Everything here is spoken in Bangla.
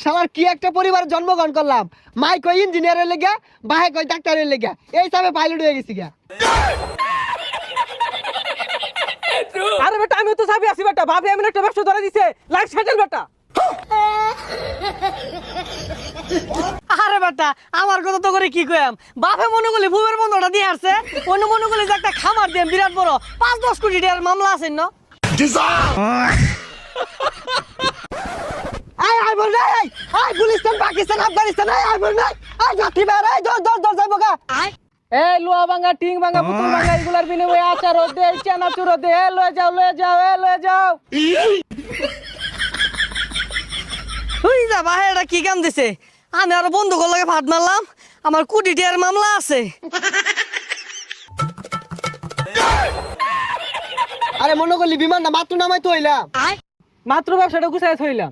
শালার কি একটা পরিবার জন্মগ্রহণ করলাম। মাই কই ইঞ্জিনিয়ারের লেগা, বাহে কই ডাক্তারের লেগা, এই হিসাবে পাইলট হয়ে গেছি গা। আরে বেটা আমি তো চাবি আছি বেটা, ভাবি আমি একটা ব্যবসা ধরে দিছে, লাইফ সেটেল বেটা। আরে বেটা আমার কথা তো করে কি কইম, বাপে মনে করলে ভুবের বন্ধটা দিয়ে আসছে, অন্য মনে করলে যে একটা খামার দিয়ে বিরাট বড় 5-10 কোটি টাকার মামলা আছে না। আই বল নাই, আই গুলিস্তান পাকিস্তান আফগানিস্তান, আই বল নাই, আই যাত্রী বের, আই দর যাইবো গা। এই লোহা ভাঙা টিং ভাঙা পুতুল ভাঙা এগুলার বিনিময়ে আচার দে, চানাচুর দে, লয়ে যাও। তুই যা বাহে, এটা কি কাম দিছে? আমি আরো বন্ধুগুলোর লগে ফাট মারলাম, আমার কোটি টাকার মামলা আছে। আরে মনে করলি বিমানটা মাত্র নামাই তো হইলাম। মাত্র ব্যবসাটা গুছাই থইলাম।